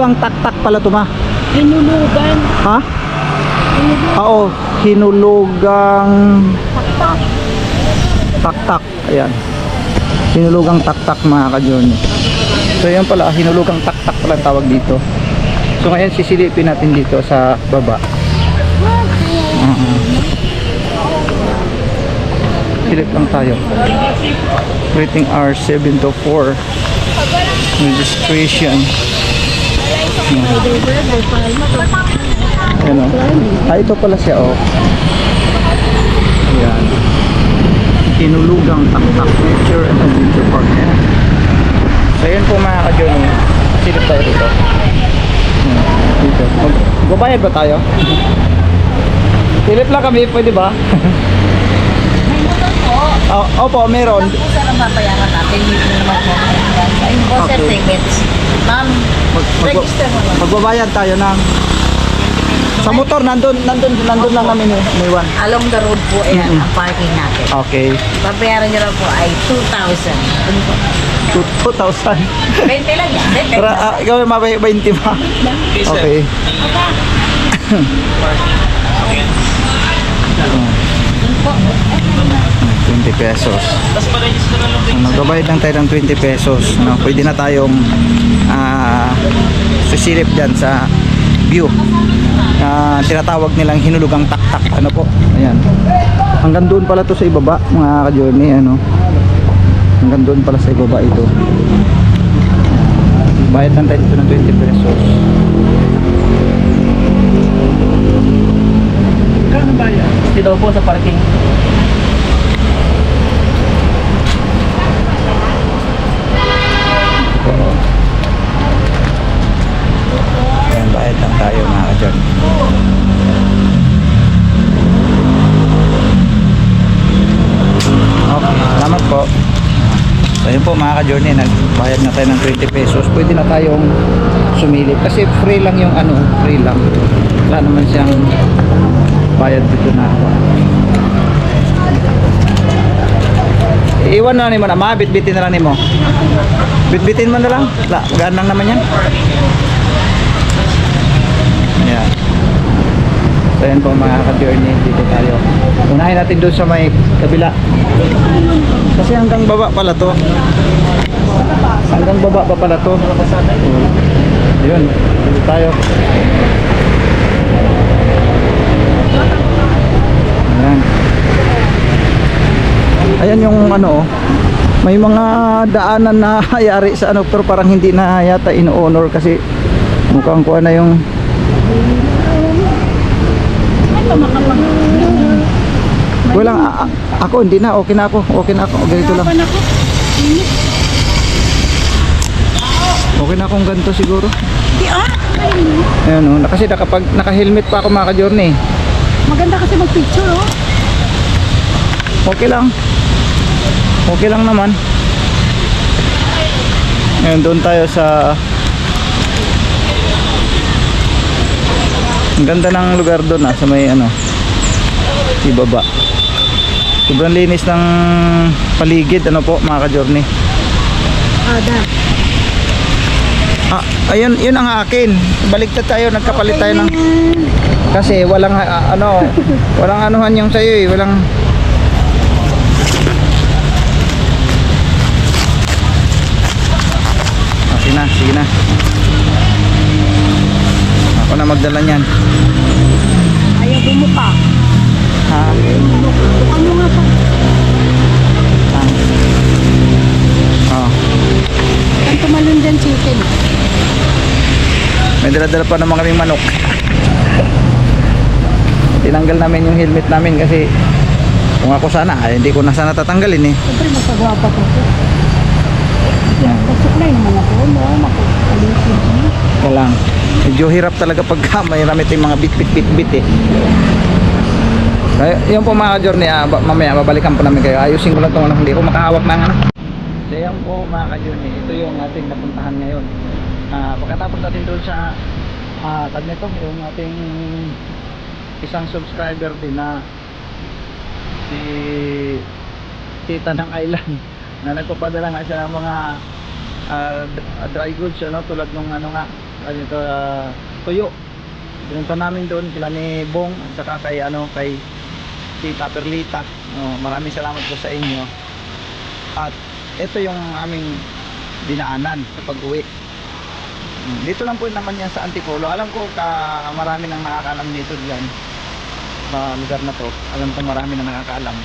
Hinulugang taktak pala to, ma. Hinulugan. Ha? Oo, hinulugang Taktak. taktak. Ayan. Hinulugang taktak, mga ka-journey. So yan pala, hinulugang taktak pala ang tawag dito. So ngayon sisilipin natin dito sa baba. Silip lang tayo. Rating R7 to 4. Registration. Ayan o. Ito pala siya o. Ayan. Hinulugang taktak nature and adventure park. Ayan. So yun po, mga ka-journey. Silip tayo dito. Dito. Magbabayad ba tayo? Silip lang kami, pwede ba? Opo, meron. Kung saan ang babayaran natin, dito na naman po. Sa invoice Okay. tickets. Ma'am, register mo lang. Magbabayad tayo ng sa motor, nandun lang namin may one. Along the road po, ayan, ang parking natin. Okay. Babayaran nyo lang po ay 2,000. Ano po? 2,000. 20 lang yan. 20. Ikaw may mabay 20 ba? Okay. 20 pesos. So, magbabayad lang tayo ng 20 pesos. No? Pwede na tayong susilip dyan sa view. Tinatawag nilang hinulugang taktak. Ano po? Ayan. Hanggang doon pala to sa ibaba, mga ka-journey. Ano? Hanggang doon pala sa ibaba ito. Bayad lang tayo dito ng 20 pesos. Kano ba yan? Dito po sa parking. Ayan, bayad lang tayo, mga ka-journey. Okay, salamat po. So yun po, mga ka-journey, nagbayad na tayo ng 20 pesos. Pwede na tayong sumilip kasi free lang yung ano, free lang. Wala naman siyang bayad dito na. Iwan na ni mo na, bitbitin na lang ni mo. Bitbitin mo na lang. Gaan lang naman yan. Ayan. So yan po, mga ka-journey, dito tayo. Unahin natin doon sa may kabila. Kasi hanggang baba pala to. Hanggang baba pa pala to. Yun, dito tayo. Ayan. Ayan yung ano, may mga daanan na hayari sa ano, pero parang hindi na yata in-honor kasi mukhang kuha na yung walang ako hindi na, okay na ako, ganito lang. Okay na akong ganito siguro. Ayan o, kasi naka-helmet pa ako, mga ka-journey. Maganda kasi mag-picture, oh. Okay lang. Okay lang naman. Ngayon doon tayo sa ang ganda ng lugar doon sa may ano ibaba. Sobrang linis ng paligid, ano po, mga ka-journey. Ayun, yun ang akin. Baligtad tayo, nagkapalit tayo ng kasi walang walang anuhan yung sayo eh, walang sige na. Ako na magdala niyan. Ayaw bumuka. Ha? Bukan mo nga pa. Ang tumalon dyan chicken. May dala-dala pa naman kaming manok. Tinanggal namin yung helmet namin kasi kung ako sana, hindi ko na sana tatanggalin eh. Siyempre magpagwapa ko. Yan. Pasuklay naman ako, no? Makapalitin. Kaya lang. Medyo hirap talaga pagka may ramit yung mga bit eh. Kaya, yun po, mga ka-journey, mamaya babalikan po namin kayo. Ayusin ko lang itong ano, hindi ko makahawak ng ano. So yan po, mga ka-journey, ito yung ating napuntahan ngayon. Pagkatapos natin doon sa tag nito, yung ating isang subscriber din na si Tita ng Island na nagpapadala nga siya ng mga dry goods, ano, tulad nung ano nga, ano ito, tuyo. Pinunta namin doon kila ni Bong at saka kay kay Tita Perlita. Maraming salamat po sa inyo. At ito yung aming dinaanan sa pag-uwi. Dito lang po naman yan sa Antipolo. Alam ko marami nang nakakaalam dito diyan sa lugar na to. Alam ko marami nang nakakaalam.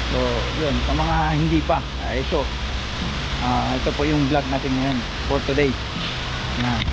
So, yun, sa mga hindi pa, ito po yung vlog natin ngayon for today. Yan.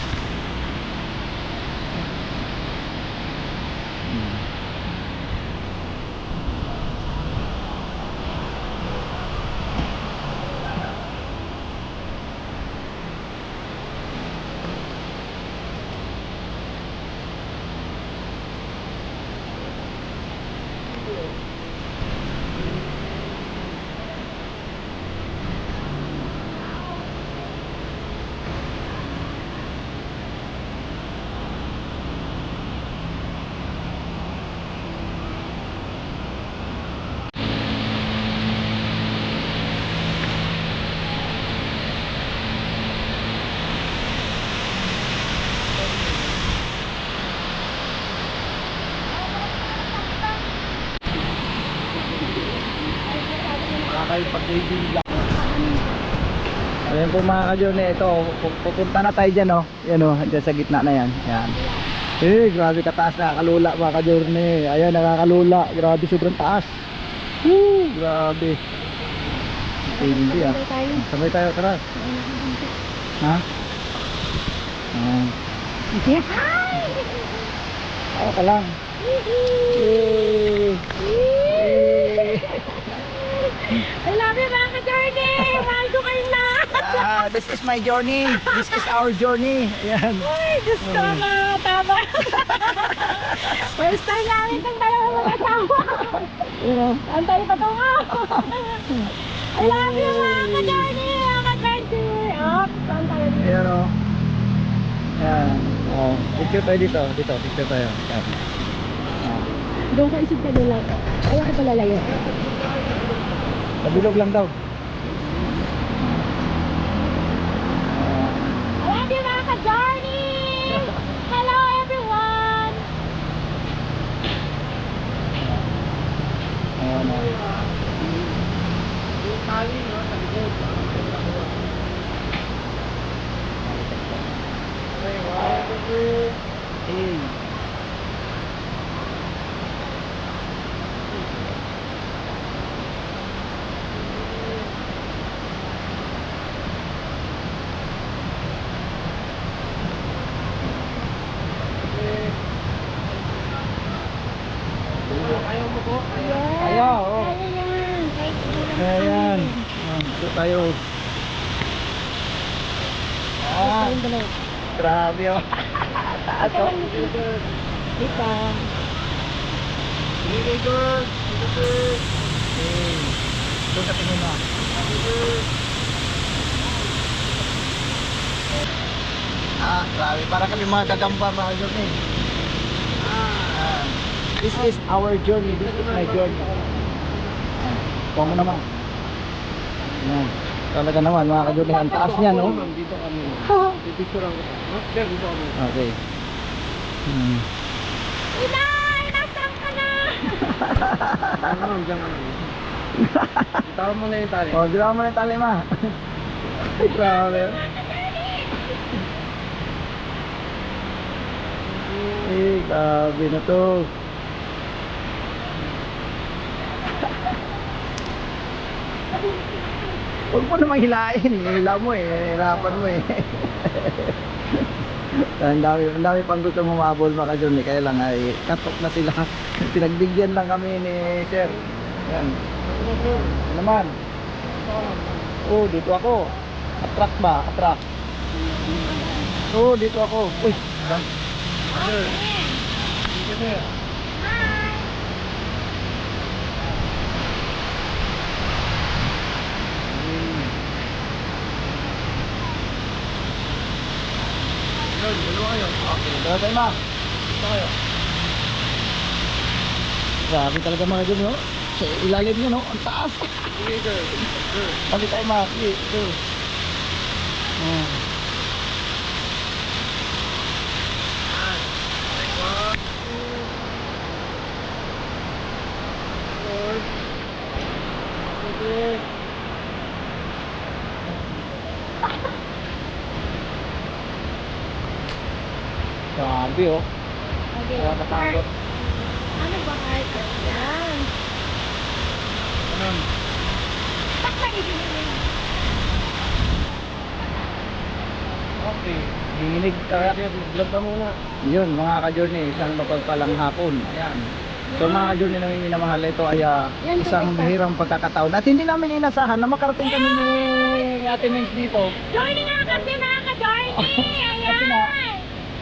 Ayan po mga ka-journey, ito pupunta na tayo dyan yan dyan sa gitna na yan. Yan. Grabe kataas, nakakalula mga ka-journey. Ayan, nakakalula, grabe sobrang taas. Grabe. Hindi sabay tayo, tara. Ha? Ako ka lang. I love you mga ka-journey! Mahal ko kayo na! This is my journey. This is our journey. Ayan. Ay, Diyos ko na! Tama! First time namin itong dalawa mag-asawa! Ang tayo patungo! I love you mga ka-journey! Mga ka-journey! Saan tayo dito? Ayan o. Ayan. Picture tayo dito. Picture tayo. Ayan. Doon ka isip ka nila. Ayaw ko pala layo. Pabilog lang daw. I love you mga ka-journey! Hello everyone! Ayan o. Hey. Ayaw, oh. Ayan. Dito tayo. Grabe oh. Taas oh. Dito. Doon ka tingin mo. Grabe. Parang kami mga gagamba mga journey. This is our journey. This is my journey. Kuha mo naman. Ayan. Talaga naman mga ka-journey. Ang taas niya no? Dito kami. Dito lang. Dito kami. Okay. Inay! Nasaan ka na? Ano, diyan kami. Bitawan mo na yung tali. Bilang mo na yung tali ma. Grabe. Grabe na to. Huwag mo namang hilain. Hila mo hirapan mo ang dami pang gusto mumabol mga ka-journey. Kaya lang ay katok na sila. Pinagbigyan lang kami ni Sir. Yan. Ano naman? Dito ako. Attract ba? Attract. Dito ako. Uy. Dalawa kayo. Okay, dalawa tayo ma. Dito kayo. Grabe talaga mga dyan, no? Sa ilalim nyo, no? Ang taas. Sige, sir. Kami tayo ma. Sige, ito. Grabe oh. Okay. Nakakatakot. Ano ba heart? Yan. Ganun. Takla ibigay. Okay. Hinig ka. Vlog ka muna. Yun mga ka-journey, isang mapagpalang hapon. Ayan. So mga ka-journey na minamahal, ito ay isang bihirang pagkakataon. At hindi namin inasahan na makarating kami ni Ate Mings dito. Journey nga kasi mga ka-journey. Kasi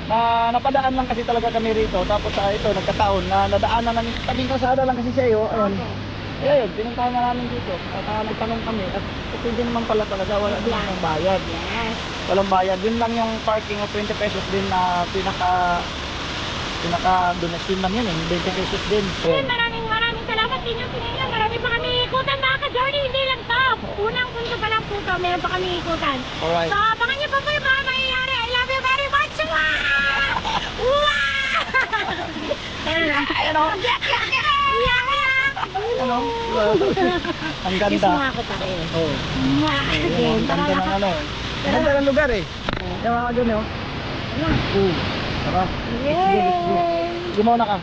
na, napadaan lang kasi talaga kami rito. Tapos ito, nagkataon na nadaanan namin. Tabing kasada lang kasi siya yun. Ayun. Kaya yun, pinuntahan na namin dito. At nagtanong kami. At pwede naman pala talaga, wala din ng bayad. Yes. Walang bayad. Yun lang yung parking of 20 pesos din na pinaka donation lang yun eh. 20 pesos din. Yun, maraming salamat din yung pinila. Marami pa kami ikutan mga ka-journey. Hindi lang to. Unang punto pa lang po to. Meron pa kami ikutan. Alright. So, abangan niyo pa po yung mga mangyayari. I love you very much. Wow! Ayun o. Ano? Ang Kiss ganda. mo ako pa rin. Oh. Ang ganda ng ano. Ang ganda ng lugar eh. Yung mga dun eh. Oh. Tara. Yay! Gumauna ka.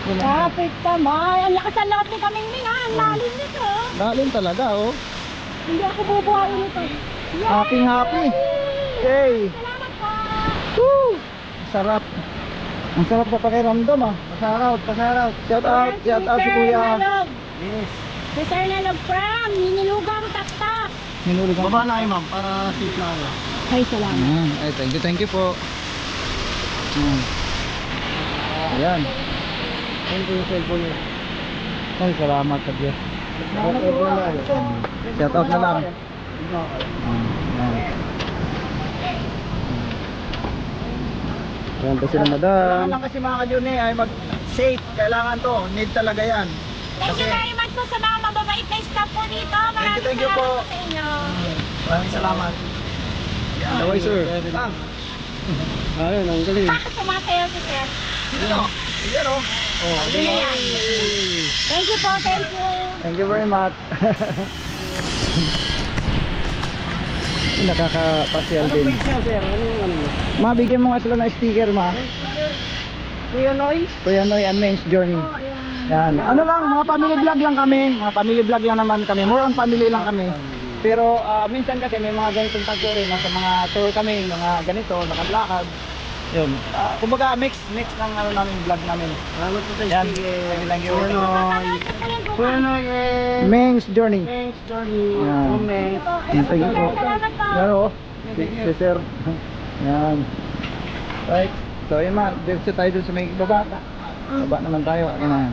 Kapit naman. Ang lakas ang loob ni kaming nila. Ang lalim nito. Lalim talaga oh. Hindi ako bubuhayin nito. Happy happy. Yay. Salamat po. Woo! Sarap. Ang sarap na pakiramdam ah. Pasaraut, pasaraut. Shout out si Kuya. Yes. Si Sir Nalog from Ninilugang Taktak. Hinuli ka. Baba na kayo ma'am, para safe na kayo. Ay, salamat. Ay, thank you po. Ayan. Ayun po yung cellphone niyo. Ay, salamat sa Diyos. Shout out na lang. Ayan pa sila madam. Kailangan lang kasi mga ka-journey ay mag-safe. Kailangan to. Need talaga yan. Thank you very much po sa mga mababait na staff po dito. Maraming Thank you po. salamat sa inyo. Maraming salamat. Daway sir. Ayun, ang galing. Bakit sumasayaw si Sir? Yan o. Yan o. Ano yan? Thank you po, thank you. Thank you very much. Nakakapasyal din. Sir, ano yung ano mo? Mabigyan mo nga sila ng sticker ma. Kuya Noy? Kuya Noy and Men's Journey. Yan. Ano lang, mga family vlog lang kami. Mga family vlog lang naman kami. More on family lang kami. Pero minsan kasi may mga ganitong tagpo rin. Nasa mga tour kami, mga ganito, nakablakad. Yun. Kumbaga mix ng ano namin, vlog namin. Salamat po sa Yan. sticker. Thank you. Kuya Noy. Kuya Noy eh. Men's Journey. Thanks, Johnny. Yan. Comment. Thank you po. Salamat po. Yan o. Si Sir. Yan. Right. So yun ma, diretso tayo dun sa may baba. Baba naman tayo. Ayan na.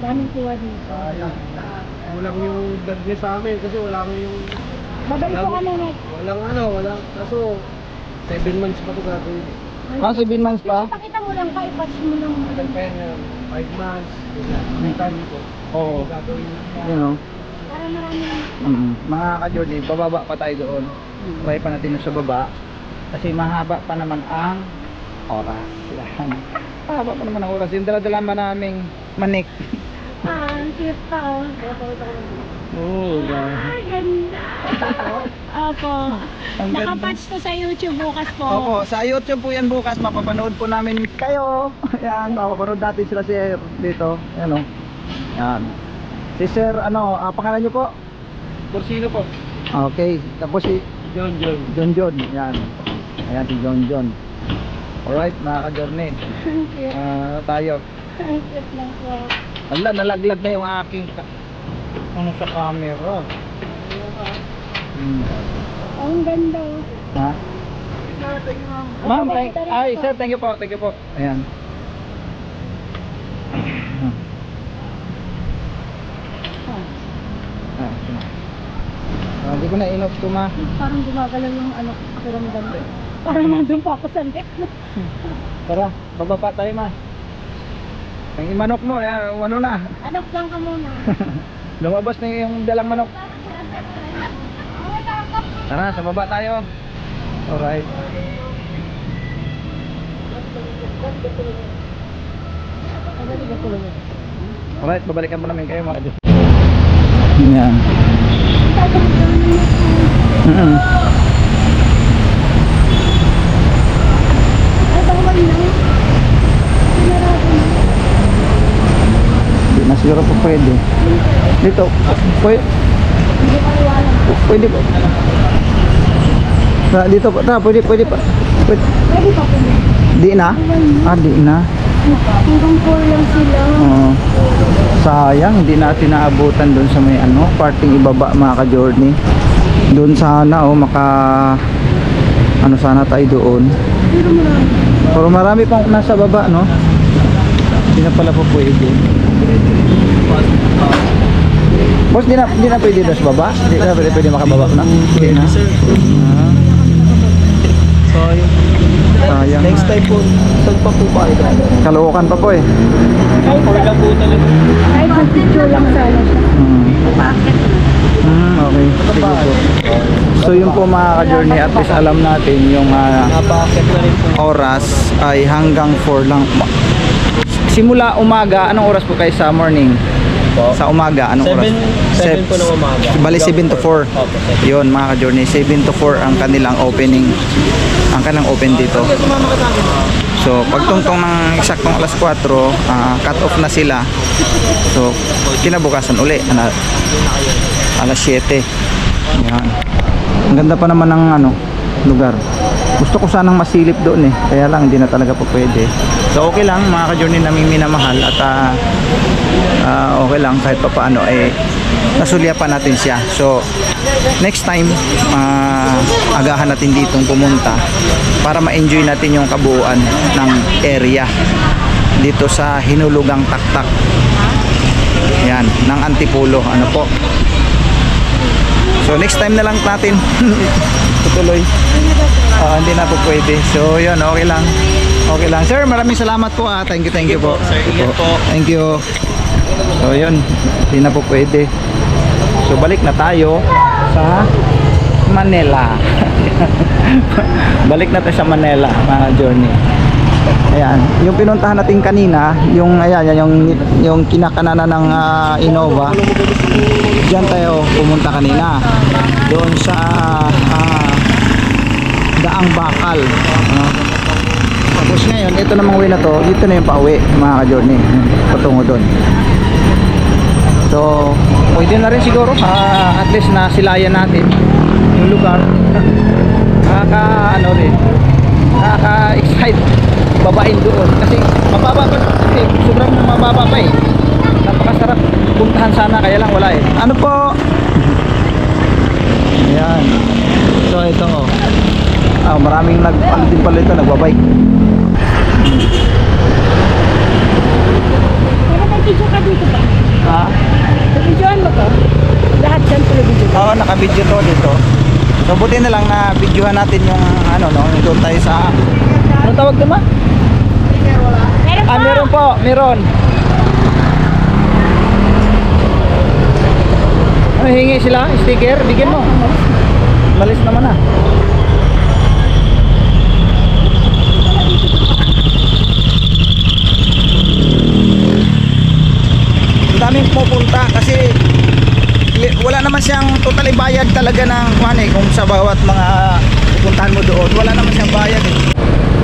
Daming tuwa dito. Walang yung vlog niya sa amin kasi wala kami yung... Mabalik po kami next. Walang... Kaso, 7 months pa ito gagawin. 7 months pa? Pakita mo lang ka, i-patch mo lang. Tagal pa yan, 5 months. May time ko. Oo. Gagawin na. Yun o. Para marami. Mga ka-Jordi, bababa pa tayo doon. Try pa natin sa baba. Kasi mahaba pa naman ang oras. Yan. Mahaba pa naman ang oras. Yung dala-dala pa naming manik. Ang cute pa oh. Oh, Ay, ganda. Opo. Ang ganda. Nakapatch to sa YouTube bukas po. Opo, sa YouTube po yan bukas. Mapapanood po namin kayo. Yan, mapapanood natin sila Sir dito. Yan o. Yan. Si Sir, ano, pangalan nyo po? Corsino po. Okay. Tapos si John. John. Yan. Ayan si John. Alright, mga ka-journey. Tayo. Ang cute lang po. Wala, nalaglag na yung aking ano sa camera. Ang ganda oh. Ha? Ma'am, sir, thank you po. Ayan. Hindi ko na inoff to ma. Parang gumagalaw yung ano, pakiramdam. Parang nandun pa ako sa lift. Tara, bababa tayo ma. Ang imanok mo, ano na. Anak lang ka muna. Lumabas na yung dalang manok. Tara, sa baba tayo. Alright. Alright, babalikan mo namin kayo mga Diyos. Yan. siguro po pwede. Dito, pwede. Pwede po. Dito po, pwede pa. Pwede. Pwede pa po. Di na? Ah, di na. Hanggang 4 lang sila. Oo. Sayang, hindi natin naabutan doon sa may parting ibaba mga ka-journey. Doon sana sana tayo doon. Pero marami pang nasa baba, no? Hindi na pala po pwede. Boss, di na pwede doon sa baba? Di na pwede makababa na? Hindi na. Ah, sayang. Next time po, saan pa po ba ito? Kalookan pa po eh. For lang po talaga. Kahit sa picture lang sana siya. Okay. Sige po. So yun po mga ka-journey, at least alam natin yung Napakakit na rin po. oras ay hanggang 4 lang. Simula umaga, anong oras po kayo sa morning? Po. Sa umaga, anong oras? 7 po ng umaga. Bali 7 to 4. Opo, Yun mga ka-journey, 7 to 4 ang kanilang opening. Ang kanilang open dito. Sumama ka sa akin. So pagtungtong ng eksaktong alas 4, cut off na sila. So kinabukasan uli, alas 7. Yan. Ang ganda pa naman ng lugar. Gusto ko sanang masilip doon eh. Kaya lang hindi na talaga po pwede. So okay lang mga ka-journey, naming minamahal at okay lang kahit pa paano nasulyapan natin siya. So next time agahan natin ditong pumunta para ma-enjoy natin yung kabuuan ng area dito sa Hinulugang Taktak. Yan, ng Antipolo. Ano po? So next time na lang natin tutuloy. Hindi na po pwede. So yun, okay lang. Okay lang. Sir, maraming salamat po. Thank you po. Sir, ingat po. Thank you. So yun, hindi na po pwede. So balik na tayo sa Manila. Balik na tayo sa Manila mga journey. Ayan, yung pinuntahan natin kanina, yung yung kinakananan ng Innova. Diyan tayo pumunta kanina. Doon sa Daang Bakal. Tapos ngayon, ito namang way na to, dito na yung pauwi mga ka-journey. Patungo doon. So, pwede na rin siguro at least nasilayan natin yung lugar. Nakaka-excite babain doon kasi mababa pa, sobrang mababa pa eh. Napakasarap puntahan sana, kaya lang wala eh. Ano po? Ayan. So ito maraming din pala ito, nagbabike. Pero may picture ka dito ba? Ha? Videoan mo to? Lahat dyan tuloy video. Oo, naka-video to dito. So buti na lang na videohan natin yung yung doon tayo sa ano tawag ito ma? Meron pa! Meron po, meron. Hingi sila, sticker, bigyan mo. Malis naman ah. Ang daming pupunta kasi wala naman siyang totally bayad talaga ng kung sa bawat mga pupuntahan mo doon, wala naman siyang bayad eh.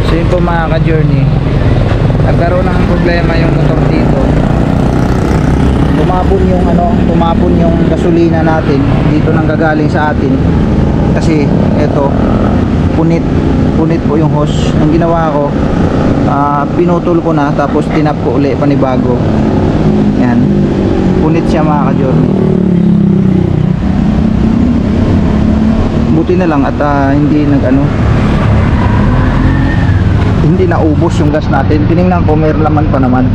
So yun po mga ka-journey, nagkaroon ng problema yung motor dito. Tumapon yung gasolina natin dito nang gagaling sa atin kasi eto punit po yung hose. Ang ginawa ko, pinutol ko na tapos tinap ko uli panibago. Yan, punit siya mga ka-journey. Buti na lang at hindi naubos yung gas natin. Tiningnan ko, may laman pa naman.